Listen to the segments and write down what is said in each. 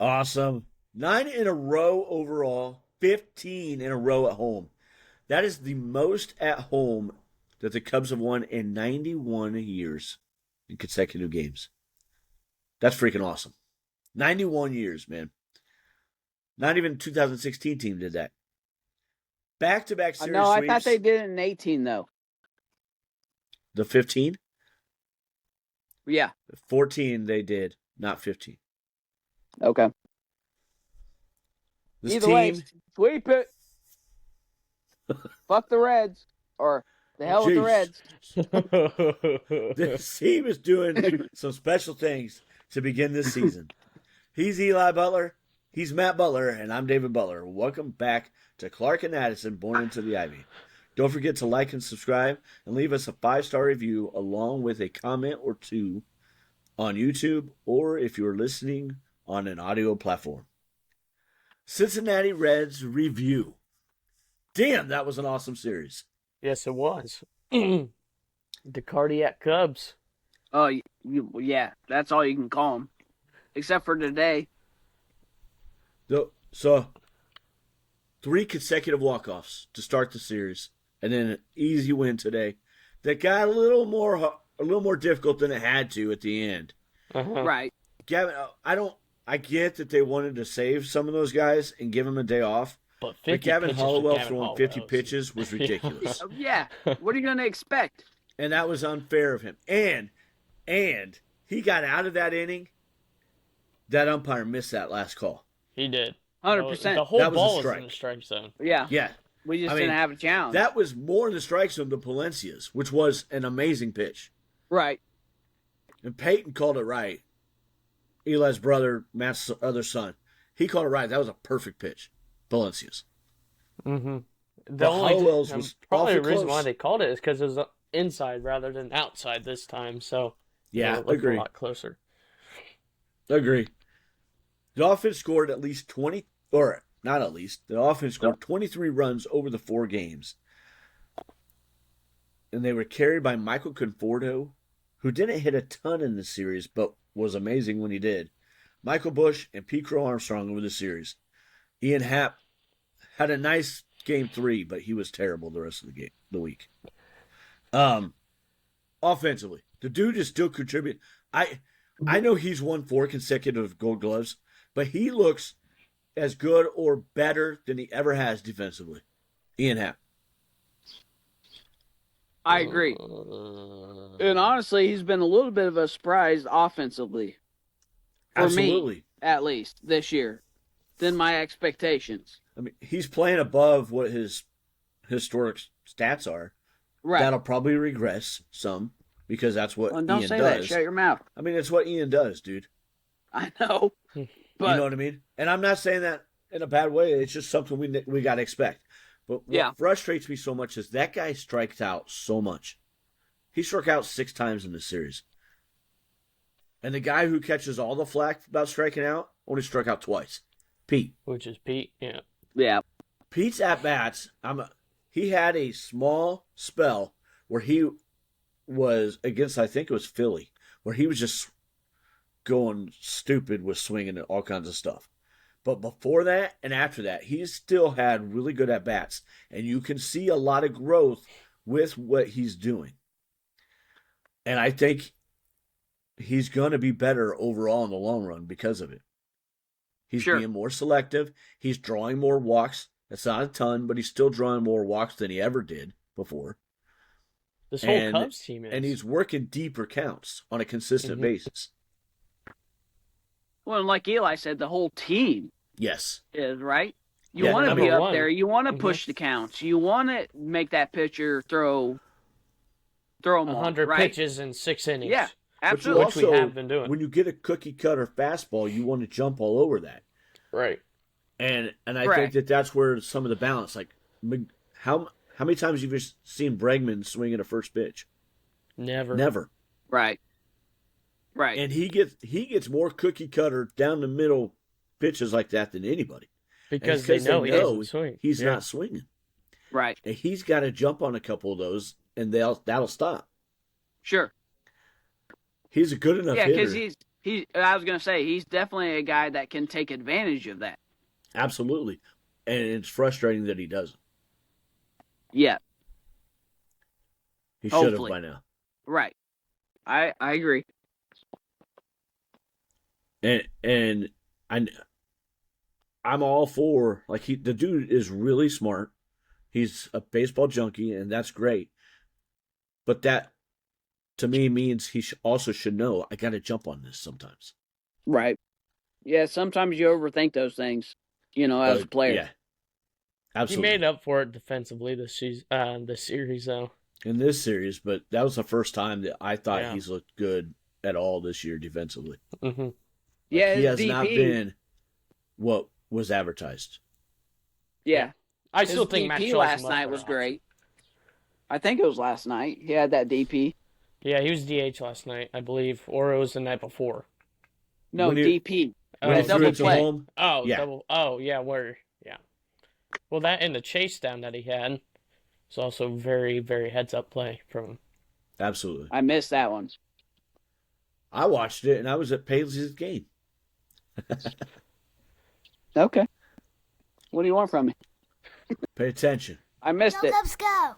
Awesome. 9 in a row overall, 15 in a row at home. That is the most at home that the Cubs have won in 91 years in consecutive games. That's freaking awesome. 91 years, man. Not even 2016 team did that. Back-to-back series No, I sweeps. thought they did it in 18, though. The 15? Yeah. 14 they did, not 15. Okay. This Either team, way, sweep it. Fuck the Reds. Or the hell with the Reds. this team is doing some special things to begin this season. He's Eli Butler. He's Matt Butler, and I'm David Butler. Welcome back to Clark and Addison, Born into the Ivy. Don't forget to like and subscribe and leave us a 5-star review along with a comment or two on YouTube or if you're listening on an audio platform. Cincinnati Reds review. Damn, that was an awesome series. Yes, it was. The Cardiac Cubs. Oh, yeah. That's all you can call them. Except for today. So, 3 consecutive walk-offs to start the series, and then an easy win today. That got a little more difficult than it had to at the end. Uh-huh. Right. Gavin, I get that they wanted to save some of those guys and give them a day off. But Gavin Hollowell throwing 50 pitches was ridiculous. Yeah. What are you going to expect? And that was unfair of him. And he got out of that inning. That umpire missed that last call. He did. 100%. The whole That was a ball was strike. in the strike zone. Yeah. Yeah. We just didn't have a challenge. That was more in the strike zone than Palencia's, which was an amazing pitch. Right. And Peyton called it right. Eli's brother, Matt's other son. He called it right. That was a perfect pitch. Palencia's. Mm-hmm. Hollowell's was probably the awfully reason close. why they called it is because it was inside rather than outside this time. So Yeah, it looked agree. a lot closer. Agree. The offense scored at least 20, or not at least, the offense scored 23 runs over the 4 games. And they were carried by Michael Conforto, who didn't hit a ton in the series, but was amazing when he did. Michael Busch and Pete Crow Armstrong over the series. Ian Happ had a nice game 3, but he was terrible the rest of the week. Offensively, the dude is still contributing. I know he's won 4 consecutive Gold Gloves, but he looks as good or better than he ever has defensively. Ian Happ. I agree. And honestly, he's been a little bit of a surprise offensively. For Absolutely. me, at least, this year, than my expectations. I mean, he's playing above what his historic stats are. Right. That'll probably regress some because that's what Well, don't Ian say does. that. Shut your mouth. I mean, it's what Ian does, dude. I know. But You know what I mean? And I'm not saying that in a bad way. It's just something we got to expect. But what frustrates me so much is that guy strikes out so much. He struck out 6 times in this series. And the guy who catches all the flack about striking out only struck out twice. Pete. Which is Pete, yeah. Yeah. Pete's at-bats, he had a small spell where he was against, I think it was Philly, where he was just going stupid with swinging and all kinds of stuff. But before that and after that, he's still had really good at-bats. And you can see a lot of growth with what he's doing. And I think he's going to be better overall in the long run because of it. He's being more selective. He's drawing more walks. That's not a ton, but he's still drawing more walks than he ever did before. This whole Cubs team is. And he's working deeper counts on a consistent basis. Well, like Eli said, the whole team Yes. is, right? You want to be up there. You want to push the counts. You want to make that pitcher throw them 100 right? pitches in 6 innings. Yeah, absolutely. Which we have been doing. When you get a cookie cutter fastball, you want to jump all over that. Right. And I think that's where some of the balance, like how many times have you seen Bregman swing at a first pitch? Never. Right. And he gets more cookie cutter down the middle pitches like that than anybody. Because they know he doesn't swing. He's not swinging. Right. And he's got to jump on a couple of those, and that'll stop. Sure. He's a good enough hitter. Yeah, because I was going to say, he's definitely a guy that can take advantage of that. Absolutely. And it's frustrating that he doesn't. Yeah. He should have by now. Right. I agree. And I'm all for, like, the dude is really smart. He's a baseball junkie, and that's great. But that, to me, means he also should know, I got to jump on this sometimes. Right. Yeah, sometimes you overthink those things, as a player. Yeah. Absolutely. He made up for it defensively this series, though. In this series, but that was the first time that I thought he's looked good at all this year defensively. Mm-hmm. He has DP. Not been what was advertised. Yeah. I still think DP last night was great. I think it was last night. He had that DP. Yeah, he was DH last night, I believe, or it was the night before. No, DP. Double play. Home? Oh, yeah. Yeah. Well, that and the chase down that he had was also very, very heads-up play from him. Absolutely. I missed that one. I watched it, and I was at Paisley's game. Okay. What do you want from me? Pay attention. I missed it. Let's go.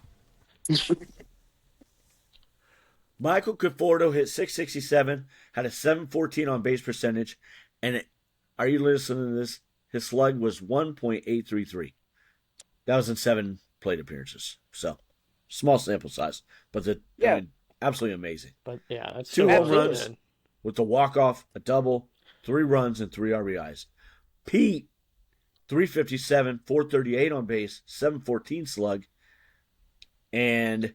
Michael Conforto hit .667, had a .714 on base percentage, and are you listening to this? His slug was 1.833. That was in 7 plate appearances. So, small sample size, but absolutely amazing. But yeah, that's 2 home runs with the walk-off, a double, 3 runs, and 3 RBIs. Pete, .357, .438 on base, .714 slug, and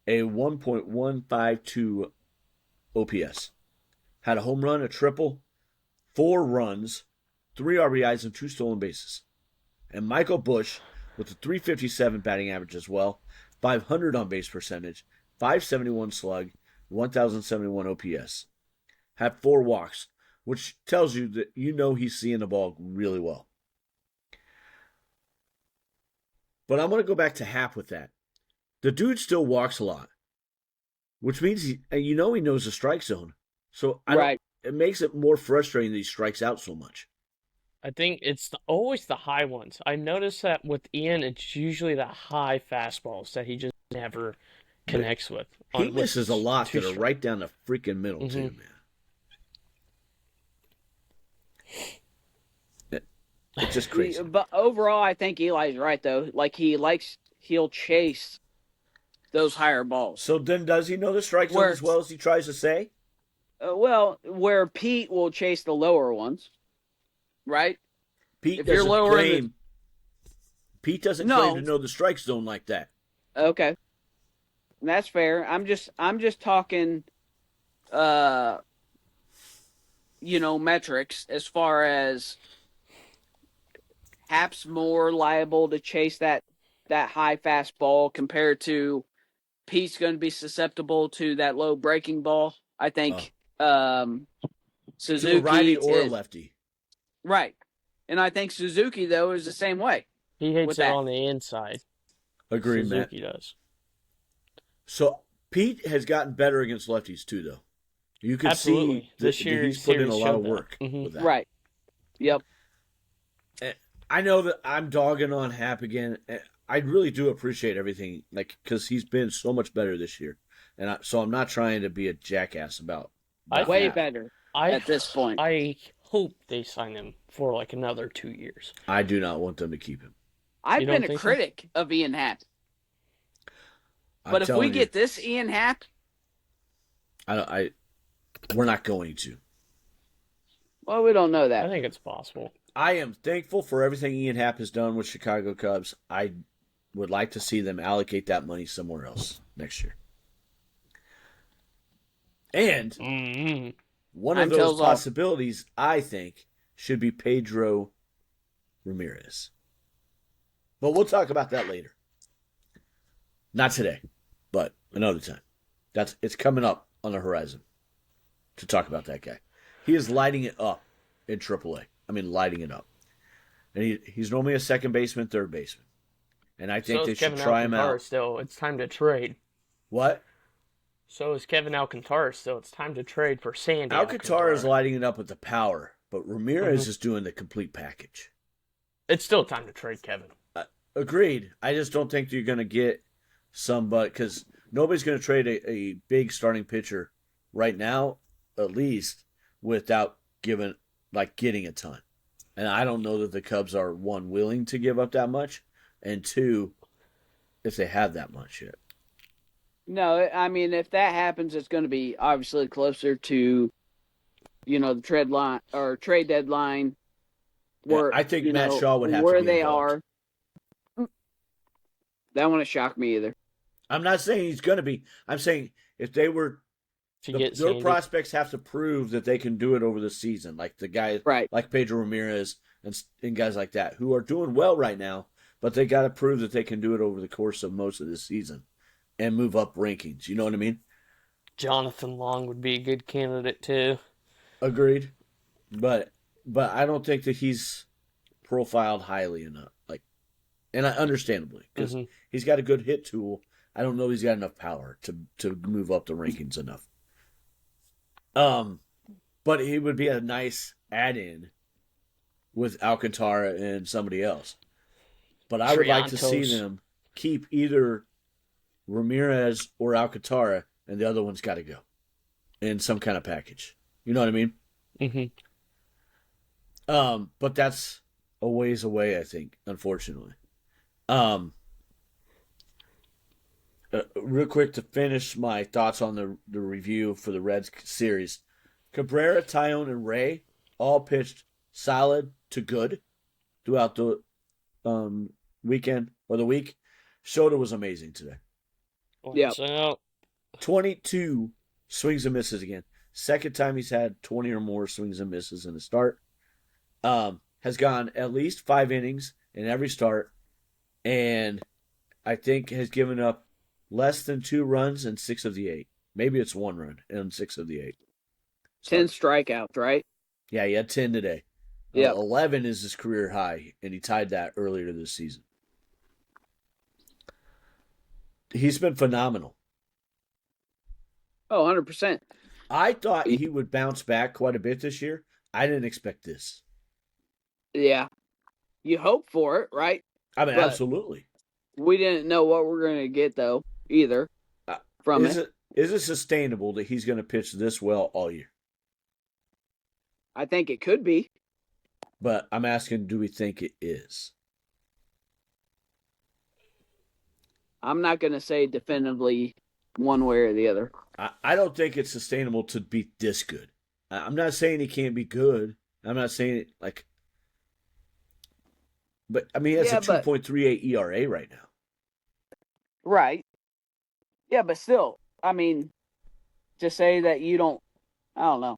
a 1.152 OPS. Had a home run, a triple, 4 runs, 3 RBIs, and 2 stolen bases. And Michael Busch with a .357 batting average as well, 500 on base percentage, .571 slug, 1,071 OPS. Had 4 walks, which tells you that he's seeing the ball really well. But I'm going to go back to Happ with that. The dude still walks a lot, which means he knows the strike zone. So it makes it more frustrating that he strikes out so much. I think it's always the high ones. I noticed that with Ian, it's usually the high fastballs that he just never connects with. He misses a lot that are right down the freaking middle, too, man. It's just crazy. But overall, I think Eli's right, though. Like, he'll chase those higher balls. So then does he know the strike zone as well as he tries to say? Where Pete will chase the lower ones, right? Pete doesn't claim to know the strike zone like that. Okay. That's fair. I'm just talking metrics as far as Happ's more liable to chase that high fastball compared to Pete's going to be susceptible to that low breaking ball. I think Suzuki, to a righty or a lefty, right? And I think Suzuki though is the same way. He hits it on the inside. Agreed, Matt. Suzuki does. So Pete has gotten better against lefties too, though. You can see this year he's put in a lot of work with that. Right. Yep. I know that I'm dogging on Happ again. I really do appreciate everything, because he's been so much better this year, and so I'm not trying to be a jackass about. Way better at this point. I hope they sign him for like another 2 years. I do not want them to keep him. I've been a critic of Ian Happ, but if we get this Ian Happ, we're not going to. Well, we don't know that. I think it's possible. I am thankful for everything Ian Happ has done with Chicago Cubs. I would like to see them allocate that money somewhere else next year. And one of those possibilities, I think, should be Pedro Ramirez. But we'll talk about that later. Not today, but another time. It's coming up on the horizon to talk about that guy. He is lighting it up in AAA. I mean, lighting it up. And he's normally a second baseman, third baseman. And I think they should try him out. Still, it's time to trade. What? So is Kevin Alcantara, so it's time to trade for Sandy Alcantara is Alcantara. lighting it up with the power, but Ramirez Mhm. is doing the complete package. It's still time to trade Kevin. Agreed. I just don't think you're going to get somebody, because nobody's going to trade a big starting pitcher right now, at least, without getting a ton. And I don't know that the Cubs are, one, willing to give up that much, and two, if they have that much yet. No, I mean, if that happens, it's going to be obviously closer to, the trade deadline, Yeah, where I think Matt Shaw would have to where be they involved. are. That wouldn't shock me either. I'm not saying he's going to be. I'm saying if they were, To get their Sandy. prospects have to prove that they can do it over the season, like the guys Right. like Pedro Ramirez and guys like that who are doing well right now, but they got to prove that they can do it over the course of most of the season and move up rankings. You know what I mean? Jonathan Long would be a good candidate too. Agreed. But I don't think that he's profiled highly enough. And understandably, because Mhm. he's got a good hit tool. I don't know if he's got enough power to move up the rankings enough. But he would be a nice add-in with Alcantara and somebody else. But I would like to see Triantos. them keep either Ramirez or Alcantara, and the other one's got to go in some kind of package. You know what I mean? Mhm. But that's a ways away, I think, unfortunately. Real quick to finish my thoughts on the review for the Reds series. Cabrera, Tyone, and Ray all pitched solid to good throughout the weekend or the week. Shota was amazing today. Yeah. So 22 swings and misses again. Second time he's had 20 or more swings and misses in a start. Has gone at least 5 innings in every start, and I think has given up less than 2 runs in 6 of the 8. Maybe it's 1 run in 6 of the 8. 10 strikeouts, right? Yeah, he had 10 today. Yeah. 11 is his career high, and he tied that earlier this season. He's been phenomenal. Oh, 100%. I thought he would bounce back quite a bit this year. I didn't expect this. Yeah. You hope for it, right? I mean, But- absolutely. We didn't know what we're going to get, though, either, from Is it sustainable that he's going to pitch this well all year? I think it could be. But I'm asking, do we think it is? I'm not going to say definitively one way or the other. I don't think it's sustainable to be this good. I'm not saying he can't be good. I'm not saying it like. But, I mean, he has Yeah, a but- 2.38 ERA right now. Right. Yeah, but still, I mean, to say that you don't, I don't know.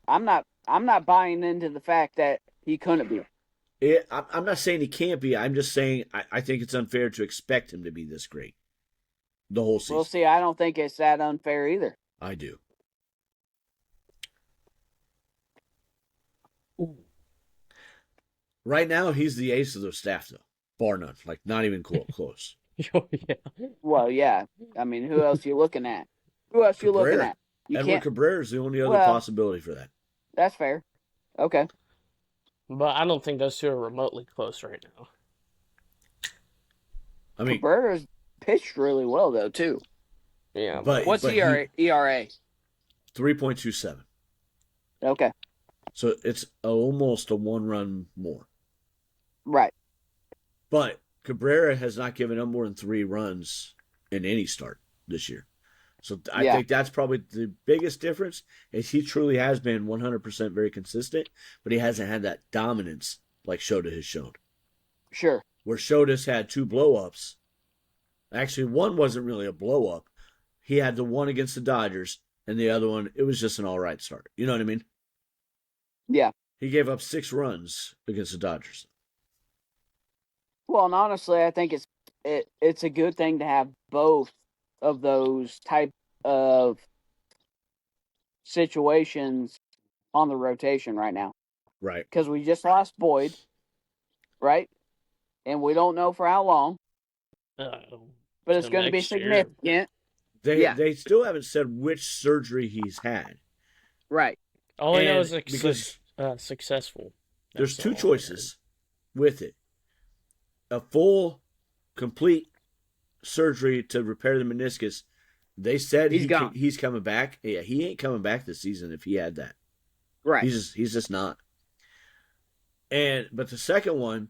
I'm not buying into the fact that he couldn't be. I'm not saying he can't be. I'm just saying I think it's unfair to expect him to be this great the whole season. We'll see. I don't think it's that unfair either. I do. Right now, he's the ace of the staff, though. Bar none. Like, not even close. oh, yeah. Well, yeah. I mean, who else you looking at? Who else you looking Cabrera. at? You Edward can't. Cabrera is the only other Well- possibility for that. That's fair. Okay. But I don't think those two are remotely close right now. I mean, Cabrera's pitched really well though too. Yeah. but What's but ERA? 3.27. Okay. So it's almost a 1-run more. Right. But Cabrera has not given up more than 3 runs in any start this year. So I Yeah. think that's probably the biggest difference. Is he truly has been 100% very consistent, but he hasn't had that dominance like Shota has shown. Sure. Where Shota's had 2 blow-ups. Actually, one wasn't really a blow-up. He had the one against the Dodgers, and the other one, it was just an all right start. You know what I mean? Yeah. He gave up 6 runs against the Dodgers. Well, and honestly, I think it's a good thing to have both of those type of situations on the rotation right now, Right. because we just lost Boyd, right? And we don't know for how long, Uh-oh. but it's So going to be next year. significant. They still haven't said which surgery he's had. Right. All I know And is because successful. there's That's two all I choices with it: a full, complete surgery to repair the meniscus. They said He's gone. he's coming back. Yeah, he ain't coming back this season if he had that. Right. He's just not. But the second one,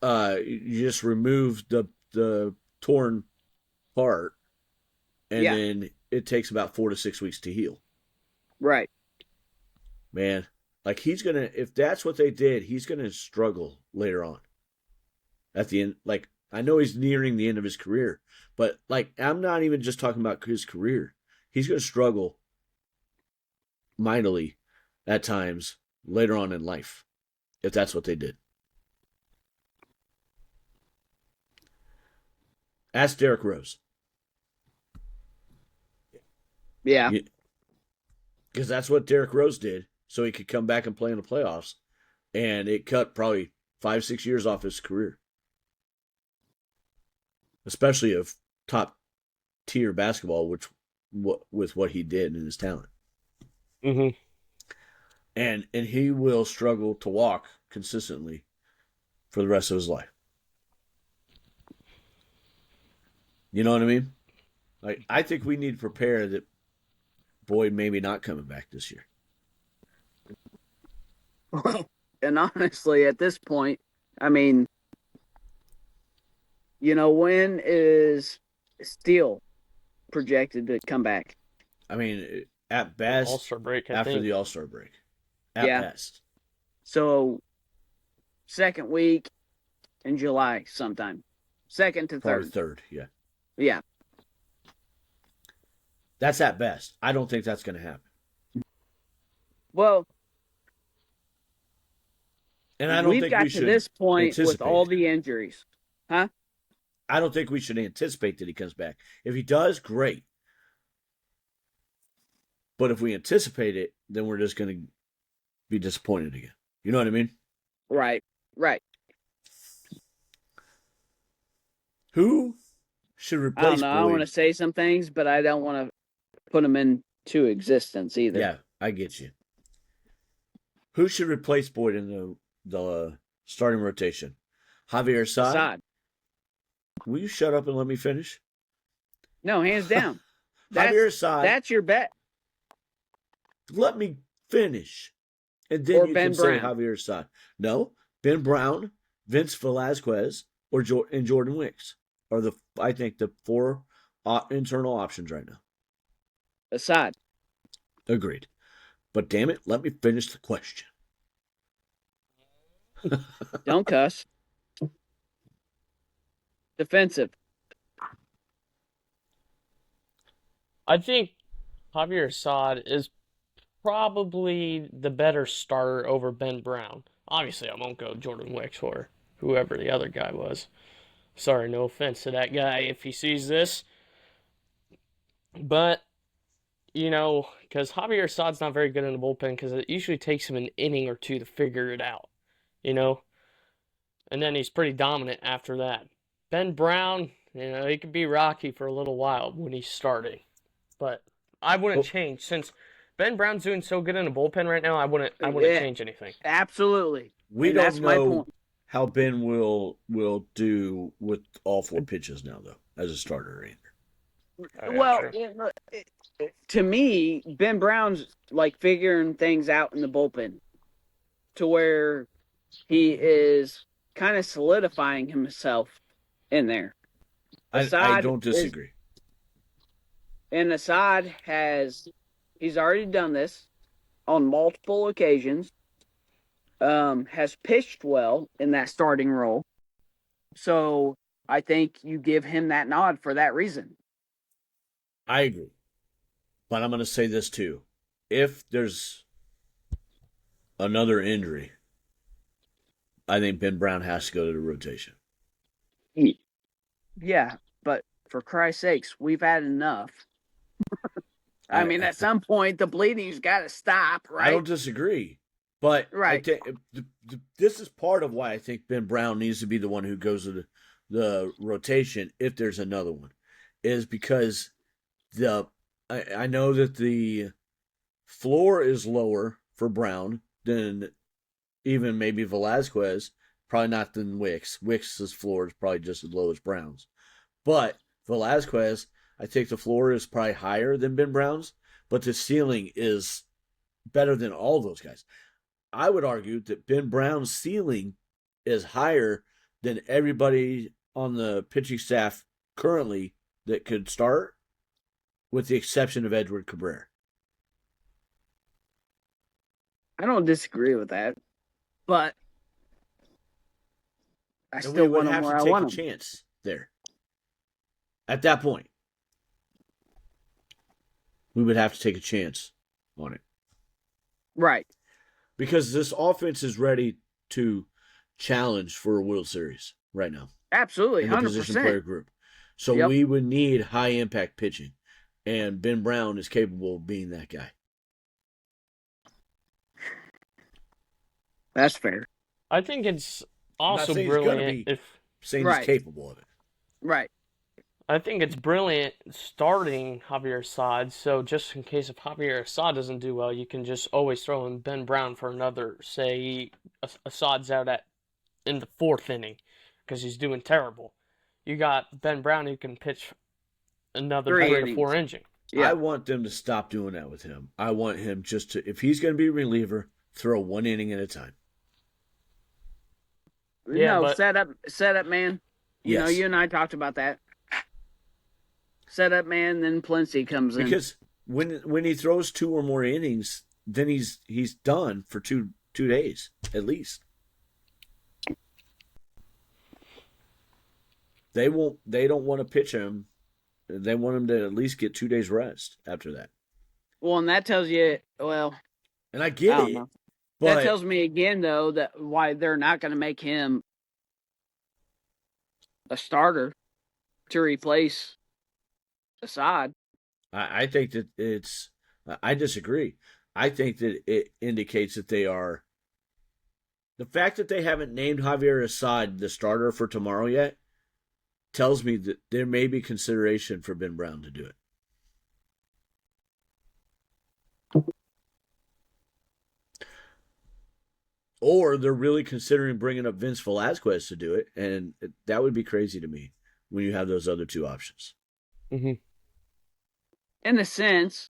you just remove the torn part, and then it takes about 4 to 6 weeks to heal. Right. Man, like if that's what they did, he's gonna struggle later on. At the end, like I know he's nearing the end of his career, but like I'm not even just talking about his career. He's gonna struggle mightily at times later on in life, if that's what they did. Ask Derrick Rose. Yeah. Because that's what Derrick Rose did, so he could come back and play in the playoffs. And it cut probably 5-6 years off his career. Especially of top tier basketball, with what he did and his talent. Mm-hmm. And he will struggle to walk consistently for the rest of his life. You know what I mean? Like I think we need to prepare that Boyd maybe not coming back this year. And honestly, at this point, I mean, when is Steele projected to come back? I mean, at best, All-Star break, after the All-Star break. At best. So, second week in July sometime. Second to Probably third. third, yeah. Yeah. That's at best. I don't think that's going to happen. Well, And I don't we've think got we to should this point with anticipate all it. the injuries. Huh? I don't think we should anticipate that he comes back. If he does, great. But if we anticipate it, then we're just going to be disappointed again. You know what I mean? Right. Who should I replace don't know. I Boyd? want to say some things, but I don't want to put them into existence either. Yeah, I get you. Who should replace Boyd in the starting rotation? Javier Assad? Assad. Will you shut up and let me finish? No, hands down. Javier Assad. That's your bet. Let me finish. And then Or you Ben can say Brown. Javier Assad. No, Ben Brown, Vince Velasquez, or Jordan Wicks are I think the 4 internal options right now. Assad. Agreed. But damn it, let me finish the question. Don't cuss. Defensive. I think Javier Assad is probably the better starter over Ben Brown. Obviously, I won't go Jordan Wicks or whoever the other guy was. Sorry, no offense to that guy if he sees this. But, because Javier Assad's not very good in the bullpen because it usually takes him an inning or two to figure it out, And then he's pretty dominant after that. Ben Brown, he could be rocky for a little while when he's starting. But I wouldn't change since Ben Brown's doing so good in the bullpen right now. I wouldn't change anything. Absolutely. We And don't that's my know point. how Ben will do with all 4 pitches now, though, as a starter either. Well, to me, Ben Brown's like figuring things out in the bullpen to where he is kind of solidifying himself in there. I Assad don't disagree. And Assad he's already done this on multiple occasions, has pitched well in that starting role. So I think you give him that nod for that reason. I agree. But I'm going to say this too. If there's another injury, I think Ben Brown has to go to the rotation. Yeah, but for Christ's sakes, we've had enough. I mean, at some point, the bleeding's got to stop, right? I don't disagree. But Right. I think this is part of why I think Ben Brown needs to be the one who goes to the rotation if there's another one. is because I know that the floor is lower for Brown than even maybe Velasquez, probably not than Wicks. Wicks's floor is probably just as low as Brown's. But Velasquez, I think the floor is probably higher than Ben Brown's, but the ceiling is better than all those guys. I would argue that Ben Brown's ceiling is higher than everybody on the pitching staff currently that could start, with the exception of Edward Cabrera. I don't disagree with that, but I And still we would want him have where to I take want a him. chance there. At that point, we would have to take a chance on it. Right. Because this offense is ready to challenge for a World Series right now Absolutely, in the position 100%. player group. So Yep. we would need high impact pitching, and Ben Brown is capable of being that guy. That's fair. I think it's not also saying he's gonna brilliant be- if Saying Right. he's capable of it. Right. I think it's brilliant starting Javier Assad. So just in case if Javier Assad doesn't do well, you can just always throw in Ben Brown for another. Say Assad's out in the 4th inning because he's doing terrible. You got Ben Brown who can pitch another 3 3 to 4 innings. inning. Yeah. I want them to stop doing that with him. I want him just to, if he's going to be a reliever, throw 1 inning at a time. Yeah, no, but- set up, man. You know, Yes. you and I talked about that. Set up, man. Then Plenty comes in. Because when he throws 2 or more innings, then he's done for two days at least. They don't want to pitch him. They want him to at least get 2 days rest after that. Well, and that tells you, well, And I I get don't it, know. but That tells me again, though, that why they're not going to make him a starter to replace Assad. I think that it's. I disagree. I think that it indicates that they are. The fact that they haven't named Javier Assad the starter for tomorrow yet tells me that there may be consideration for Ben Brown to do it. Or they're really considering bringing up Vince Velasquez to do it, and that would be crazy to me when you have those other 2 options. Mm-hmm. In a sense,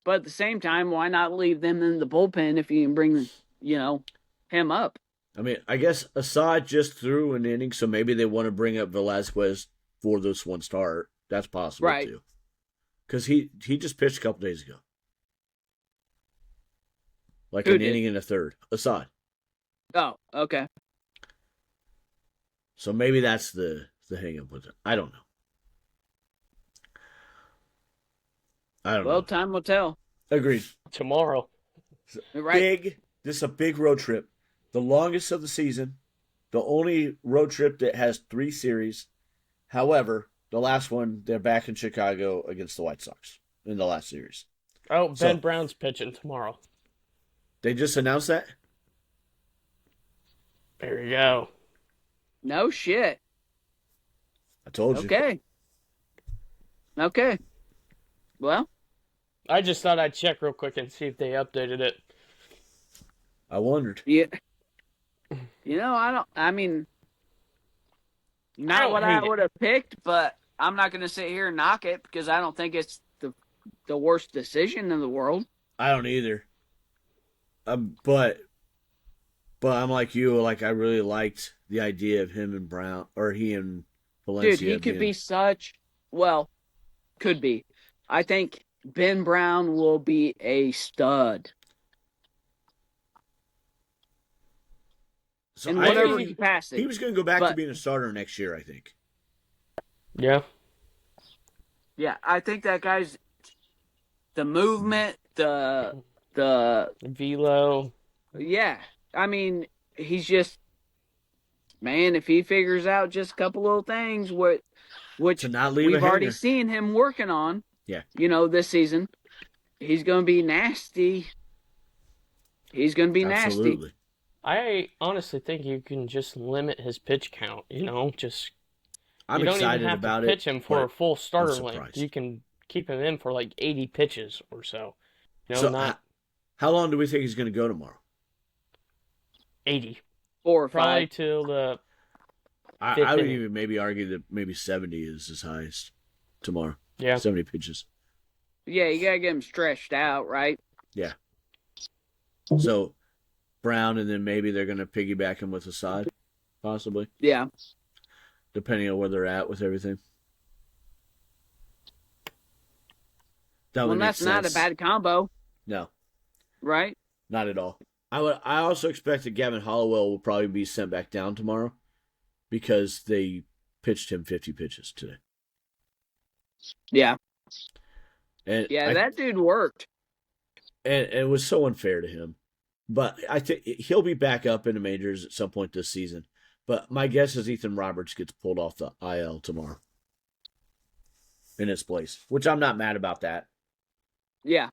but at the same time, why not leave them in the bullpen if you can bring, him up? I mean, I guess Assad just threw an inning, so maybe they want to bring up Velasquez for this one start. That's possible, Right. too. Because he just pitched a couple days ago. Like Who an did? inning and a third. Assad. Oh, okay. So maybe that's the hang up with it. I don't know. Well, time will tell. Agreed. Tomorrow. Right. This is a big road trip. The longest of the season. The only road trip that has 3 series. However, the last one, they're back in Chicago against the White Sox in the last series. Oh, Ben So- Brown's pitching tomorrow. They just announced that? There you go. No shit. I told you. Okay. Well, I just thought I'd check real quick and see if they updated it. I wondered. yeah. I mean, not don't what I hate it. would have picked, but I'm not going to sit here and knock it because I don't think it's the worst decision in the world. I don't either. But I'm like you. Like I really liked the idea of him and Brown, or he and Valencia. Dude, he could being- be could be. I think Ben Brown will be a stud So in I whatever think capacity. he was going to go back to But- being a starter next year. I think. Yeah. Yeah, I think that guy's the movement, the Velo. yeah. I mean, he's just man. If he figures out just a couple little things, which To not leave we've a already hanger. seen him working on, Yeah. this season, he's going to be nasty. He's going to be nasty. Absolutely. I honestly think you can just limit his pitch count, just I'm You don't even excited have about to it. pitch him for a but full starter I'm length. surprised. You can keep him in for like 80 pitches or so. No, So not how long do we think he's going to go tomorrow? 80. 4 or Probably 5. till the I Fifth would inning. even maybe argue that maybe 70 is his highest tomorrow. yeah. 70 pitches. Yeah, you gotta get him stretched out, right? Yeah. So Brown, and then maybe they're going to piggyback him with Assad, possibly, Yeah. depending on where they're at with everything. That Well, would make that's not a sense. bad combo, No, right? not at all. I also expect that Gavin Hollowell will probably be sent back down tomorrow because they pitched him 50 pitches today. Yeah. And Yeah, that dude worked. and it was so unfair to him. But I think he'll be back up in the majors at some point this season. But my guess is Ethan Roberts gets pulled off the IL tomorrow in his place, which I'm not mad about that. Yeah.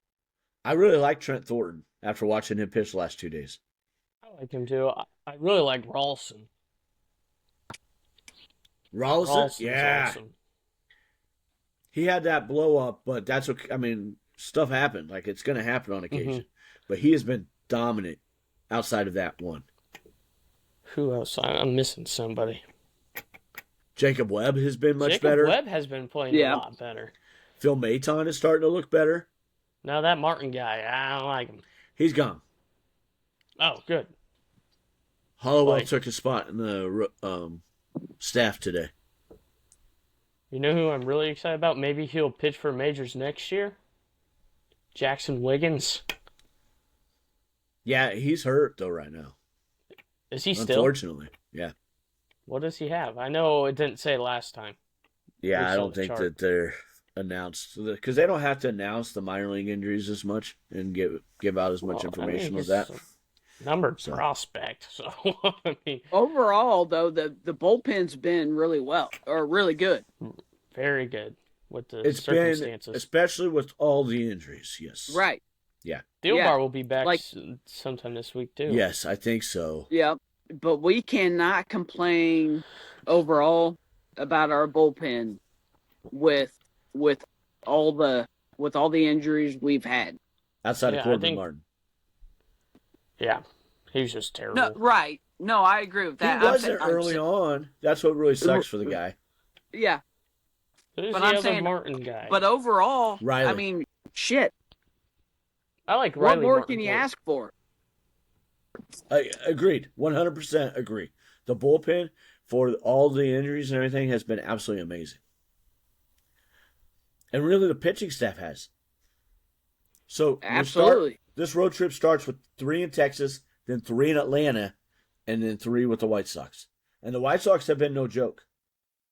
I really like Trent Thornton after watching him pitch the last 2 days. I like him too. I really like Ralston. Rollison, Ralston's yeah, awesome. he had that blow up, but that's okay. I mean, stuff happened. Like it's going to happen on occasion. But he has been dominant outside of that one. Who else? I'm missing somebody. Jacob Webb has been much Jacob better. Webb has been playing Yeah. a lot better. Phil Maton is starting to look better. Now that Martin guy, I don't like him. He's gone. Oh, good. Hollowell Like- took his spot in the staff today. You know who I'm really excited about? Maybe he'll pitch for majors next year? Jackson Wiggins. Yeah, he's hurt though right now. Is he still? Unfortunately, yeah, What does he have? I know it didn't say last time. yeah. We I saw don't the think chart. that they're announced because they don't have to announce the minor league injuries as much and give out as much Well, information he's as that. a numbered So. prospect, so I mean, Overall, though, the bullpen's been really good. very good with the It's been, circumstances. especially with all the injuries. Yes, Right. Dilbar yeah, will be back like- sometime this week too. Yes, I think so. Yep. But we cannot complain overall about our bullpen with all the injuries we've had. Outside Yeah, I of Corbin think- Martin, Yeah, he was just terrible. No, right. No, I agree with that. he wasn't early on. That's what really sucks for the guy. Yeah. Who's but the I'm other saying- Martin guy? But overall, Riley. I mean, shit. I like What Riley more Martin can you too. ask for? I agreed, 100% agree. The bullpen for all the injuries and everything has been absolutely amazing, and really the pitching staff has. So Absolutely. this road trip starts with 3 in Texas, then 3 in Atlanta, and then 3 with the White Sox. And the White Sox have been no joke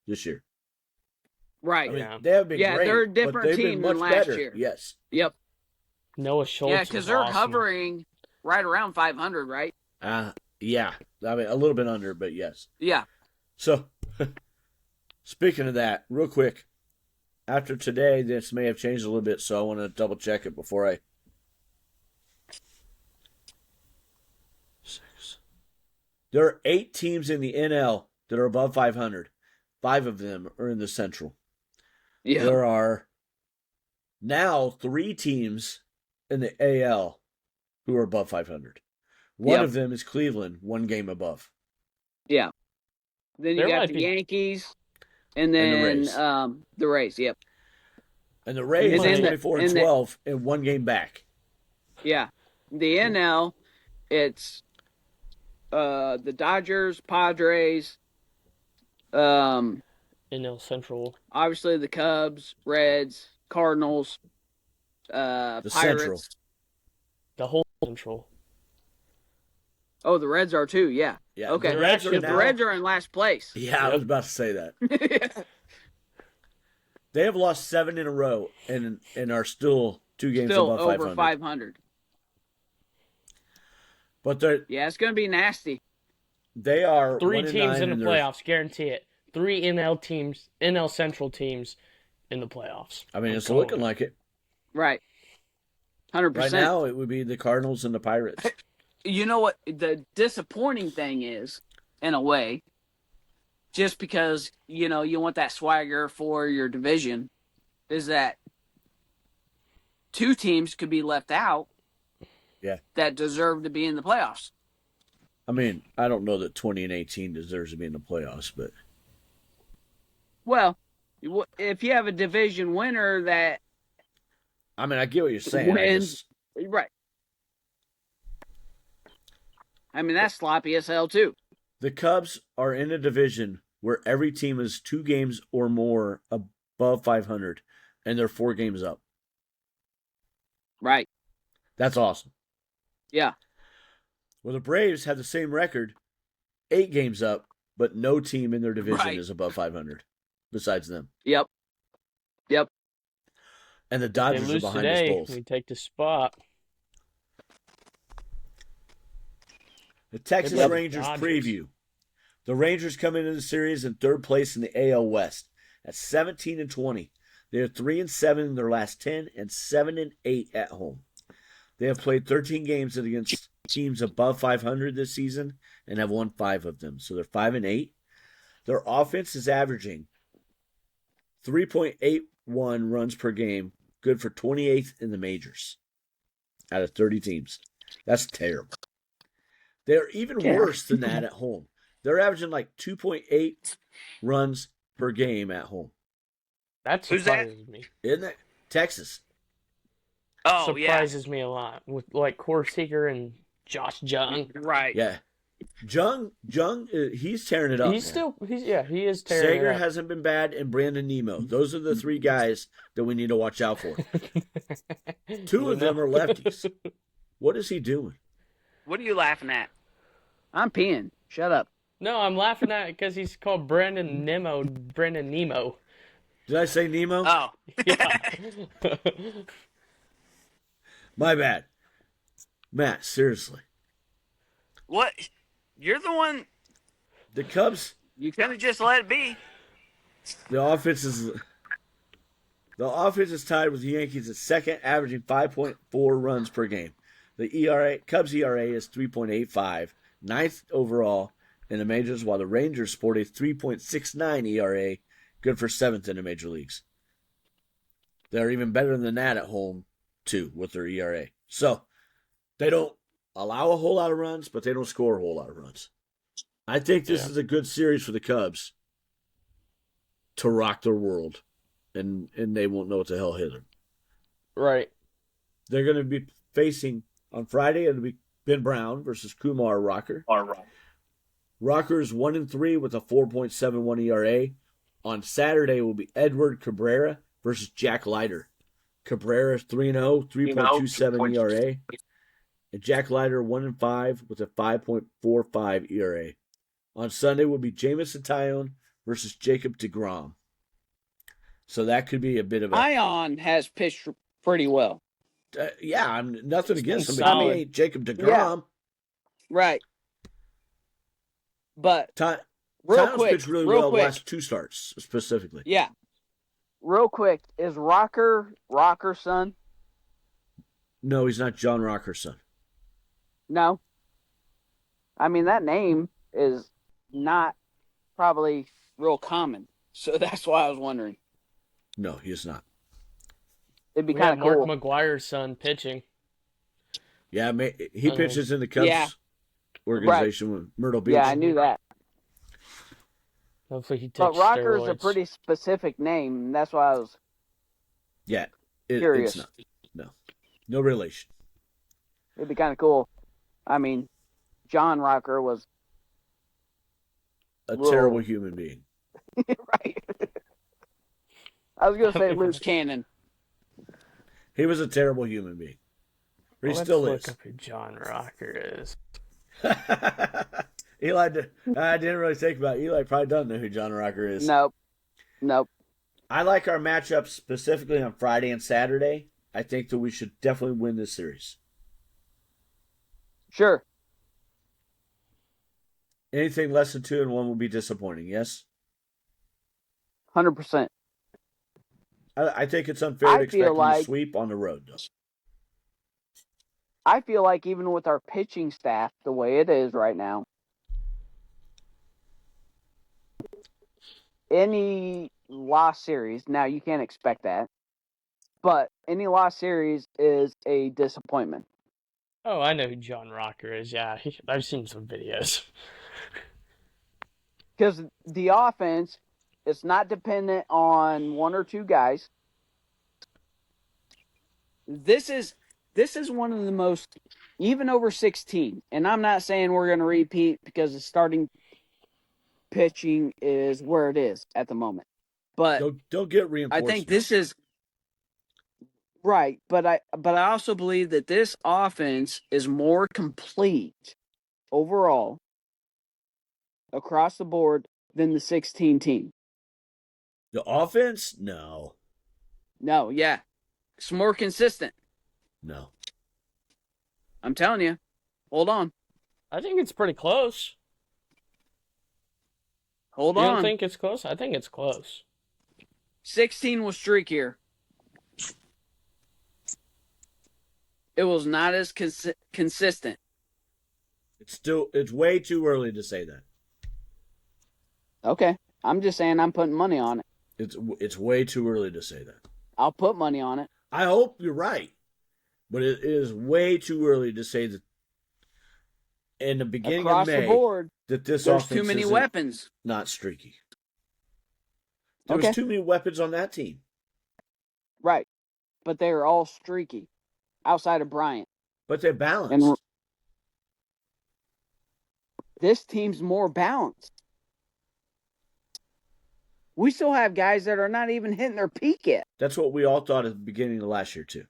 this year. Right. I mean, Yeah. they have been Yeah, great, they're a but different they've team been than much last better. year. Yes. Yep. Noah Schultz. Yeah, is because they're awesome. hovering right around 500, right? Yeah. I mean, a little bit under, but yes. Yeah. So, speaking of that, real quick, after today, this may have changed a little bit, so I want to double check it before I. 6. There are 8 teams in the NL that are above 500. 5 of them are in the Central. Yeah. There are now 3 teams in the AL who are above 500. One Yep. of them is Cleveland, 1 game above. Yeah. Then you There got might the be- Yankees, and then Rays. the Rays. Yep. And the Rays And are then 24 and and the- 12 and 1 game back. Yeah. The NL, it's the Dodgers, Padres, NL Central. obviously the Cubs, Reds, Cardinals, The Pirates. Central. The whole Central. Oh, the Reds are too. Yeah. Yeah, Okay. The Reds are Because the now, Reds are in last place. Yeah, I was about to say that. They have lost 7 in a row and are still 2 games Still above over 500. 500. But Yeah, it's going to be nasty. they are 3 1 and teams 9 in the they're- playoffs, guarantee it. 3 NL teams, NL Central teams in the playoffs. I mean, I'm it's calling looking it. like it. Right. 100%. Right now, it would be the Cardinals and the Pirates. You know what the disappointing thing is, in a way, just because, you know, you want that swagger for your division, is that two teams could be left out Yeah. that deserve to be in the playoffs. I mean, I don't know that 20 and 18 deserves to be in the playoffs, but Well, if you have a division winner that I mean, I get what you're saying. wins, right. I mean, that's sloppy as hell, too. The Cubs are in a division where every team is 2 games or more above 500, and they're 4 games up. Right. That's awesome. Yeah. Well, the Braves have the same record, 8 games up, but no team in their division Right. is above 500 besides them. Yep. And the They Dodgers are lose behind today, us both. we take the spot. The Texas Yep. Rangers Dodgers. preview. The Rangers come into the series in 3rd place in the AL West at 17 and 20. They are 3 and 7 in their last 10 and 7 and 8 at home. They have played 13 games against teams above 500 this season and have won 5 of them. So they're 5 and 8. Their offense is averaging 3.81 runs per game, good for 28th in the majors out of 30 teams. That's terrible. They're even worse than that at home. They're averaging like 2.8 runs per game at home. That Who's that? surprises me. Isn't that Texas? Oh, Surprises me a lot with like Corseeker and Josh Jung. Right. Yeah. Jung, he's tearing it up. He is tearing Sager it up. hasn't been bad, and Brandon Nemo. Those are the 3 guys that we need to watch out for. 2 of them are lefties. What is he doing? What are you laughing at? I'm peeing. Shut up. No, I'm laughing at it because he's called Brandon Nemo. Did I say Nemo? Oh. Yeah. My bad. Matt, seriously. What? You're the one. The Cubs, You could have just let it be. the offense is tied with the Yankees at second, averaging 5.4 runs per game. The Cubs ERA is 3.85, 9th overall in the majors, while the Rangers sport a 3.69 ERA, good for 7th in the major leagues. They're even better than that at home, too, with their ERA. So, they don't allow a whole lot of runs, but they don't score a whole lot of runs. I think this is a good series for the Cubs to rock their world, and they won't know what the hell hit them. Right. They're going to be facing, on Friday, it'll be Ben Brown versus Kumar Rocker. Rocker is 1-3 with a 4.71 ERA. On Saturday will be Edward Cabrera versus Jack Leiter. Cabrera 3-0, 3.27 ERA. And Jack Leiter 1-5 with a 5.45 ERA. On Sunday will be Jameson Taillon versus Jacob deGrom. So that could be a bit of a... Ion has pitched pretty well. yeah, I'm nothing against him, but solid. he ain't Jacob deGrom. Right. But Taillon's real quick, pitched really well the last 2 starts, specifically. Yeah. Real quick, is Rocker's son? No, he's not John Rocker's son. No. I mean, that name is not probably real common. So that's why I was wondering. No, he is not. It'd be We have kind of cool. Mark McGuire's son pitching. Yeah, he pitches in the Cubs organization with Myrtle Beach. Yeah, I knew that. Hopefully he takes But Rocker is a steroids. pretty specific name. And that's why I was Yeah, curious. it's not. No relation. It'd be kind of cool. I mean, John Rocker was A Whoa. terrible human being. right. I was gonna say loose cannon. He was a terrible human being. Or he Let's still look is. up who John Rocker is. Eli, I didn't really think about it. Eli probably doesn't know who John Rocker is. Nope. I like our matchups specifically on Friday and Saturday. I think that we should definitely win this series. Sure. Anything less than 2-1 will be disappointing, yes? 100%. I think it's unfair I to expect feel them like- to sweep on the road, though. I feel like even with our pitching staff the way it is right now, any lost series, now you can't expect that, but any lost series is a disappointment. Oh, I know who John Rocker is. Yeah, I've seen some videos. Because the offense is not dependent on one or two guys. This is one of the most, even over 16. And I'm not saying we're going to repeat because the starting pitching is where it is at the moment. But Don't get I reinforcements. think this is right. But I also believe that this offense is more complete overall across the board than the 16 team. The offense? No. No, yeah. It's more consistent. No. I'm telling you. Hold on. I think it's pretty close. Hold You on. don't think it's close? I think it's close. 16 was streakier. It was not as consistent. It's way too early to say that. Okay. I'm just saying I'm putting money on it. It's way too early to say that. I'll put money on it. I hope you're right. But it is way too early to say that in the beginning Across of May the board, that this there's offense too many is weapons. not streaky. There was too many weapons on that team. Right. But they are all streaky outside of Bryant. But they're balanced. And this team's more balanced. We still have guys that are not even hitting their peak yet. That's what we all thought at the beginning of last year, too.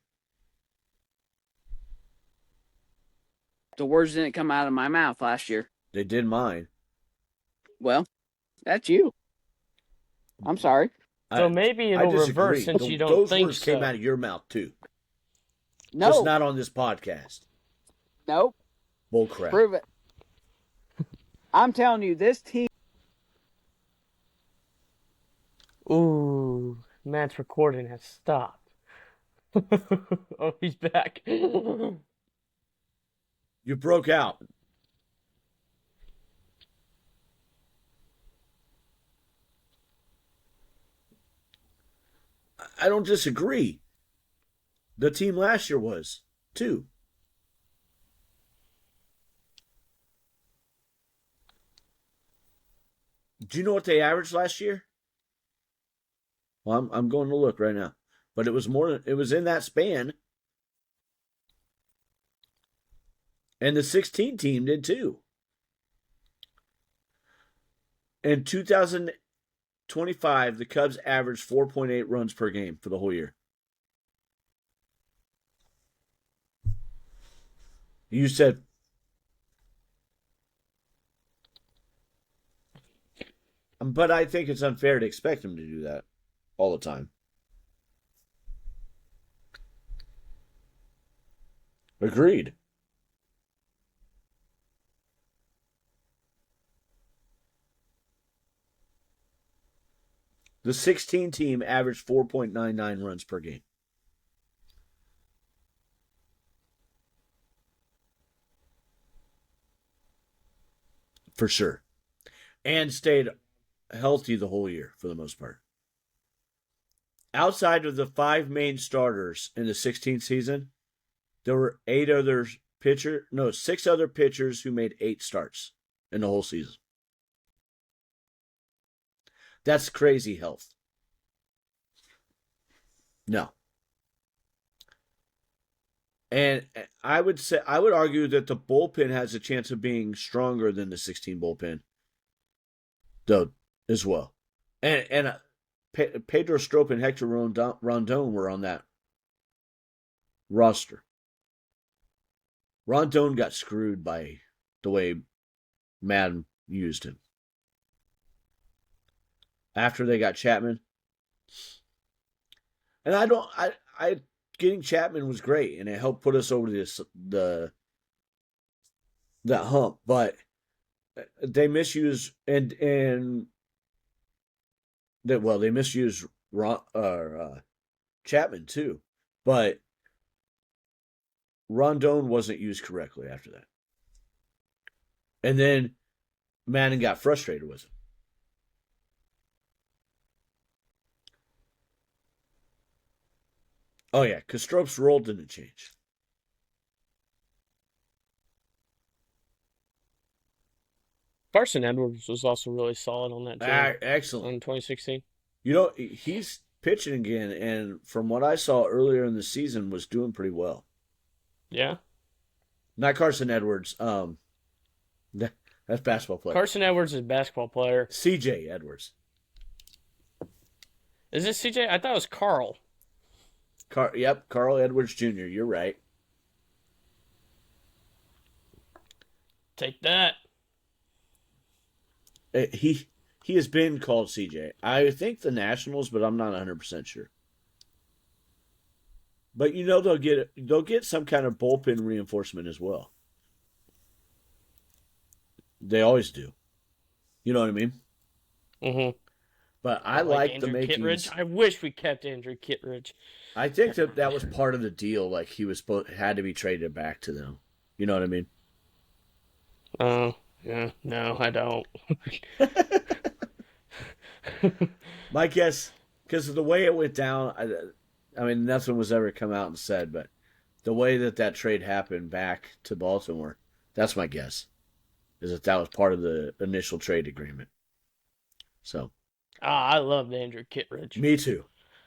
The words didn't come out of my mouth last year. They did mine. Well, that's you. I'm sorry. So maybe it'll reverse since you don't Those think words so. came out of your mouth, too. No. Just not on this podcast. Nope. Bull crap. Prove it. I'm telling you, this team. Ooh, Matt's recording has stopped. Oh, he's back. You broke out. I don't disagree. The team last year was, too. Do you know what they averaged last year? Well, I'm going to look right now. But it was in that span. And the 16 team did too. In 2025, the Cubs averaged 4.8 runs per game for the whole year. You said but I think it's unfair to expect him to do that all the time. Agreed. The 16 team averaged 4.99 runs per game. For sure. And stayed healthy the whole year for the most part. Outside of the 5 main starters in the 16th season, there were 6 other pitchers who made 8 starts in the whole season. That's crazy health. No. And I would argue that the bullpen has a chance of being stronger than the 16 bullpen, though, as well. And Pedro Strop and Hector Rondon were on that roster. Rondon got screwed by the way Madden used him. After they got Chapman. And getting Chapman was great, and it helped put us over that hump. But they misuse they misuse Chapman too. But Rondon wasn't used correctly after that. And then Madden got frustrated with him. Oh yeah, because Strope's role didn't change. Carson Edwards was also really solid on that team Excellent. in 2016. You know, he's pitching again, and from what I saw earlier in the season, was doing pretty well. Yeah. Not Carson Edwards. That's basketball player. Carson Edwards is a basketball player. C.J. Edwards. Is this CJ? I thought it was Carl. Yep, Carl Edwards Jr. You're right. Take that. He has been called CJ. I think the Nationals, but I'm not 100% sure. But you know they'll get some kind of bullpen reinforcement as well. They always do. You know what I mean? Mm-hmm. But I like the Andrew makings. Kittredge. I wish we kept Andrew Kittredge. I think that was part of the deal. Like he had to be traded back to them. You know what I mean? Oh, yeah. No, I don't. My guess, because of the way it went down, I mean, nothing was ever come out and said, but the way that trade happened back to Baltimore, that's my guess, is that was part of the initial trade agreement. So. I loved Andrew Kittredge. Me too.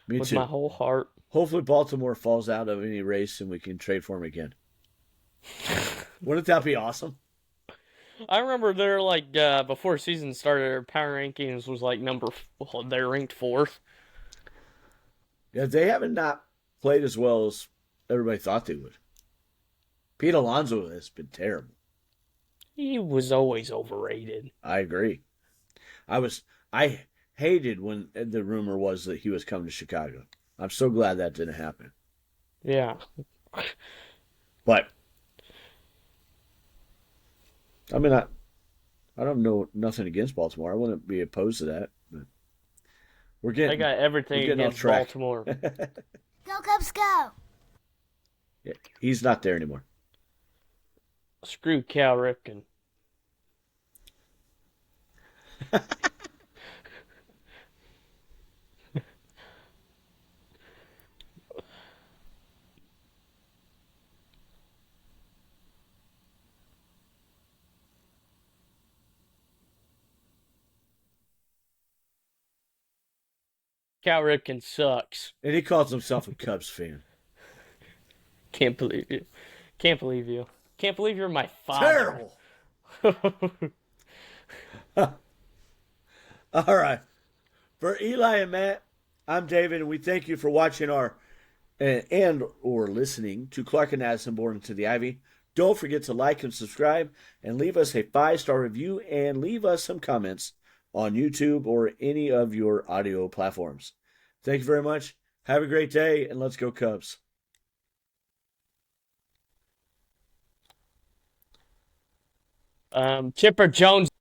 With my whole heart. Hopefully Baltimore falls out of any race and we can trade for him again. Wouldn't that be awesome? I remember they're like, before season started, their power rankings was like they're ranked 4th. Yeah, they haven't not played as well as everybody thought they would. Pete Alonso has been terrible. He was always overrated. I agree. I hated when the rumor was that he was coming to Chicago. I'm so glad that didn't happen. Yeah. But I mean, I don't know nothing against Baltimore. I wouldn't be opposed to that. But I got everything against Baltimore. Go Cubs, go! Yeah, he's not there anymore. Screw Cal Ripken. Cal Ripken sucks. And he calls himself a Cubs fan. Can't believe you. Can't believe you. Can't believe you're my father. Terrible. All right. For Eli and Matt, I'm David, and we thank you for watching or listening to Clark and Addison Born into the Ivy. Don't forget to like and subscribe and leave us a 5-star review and leave us some comments on YouTube or any of your audio platforms. Thank you very much. Have a great day, and let's go Cubs. Chipper Jones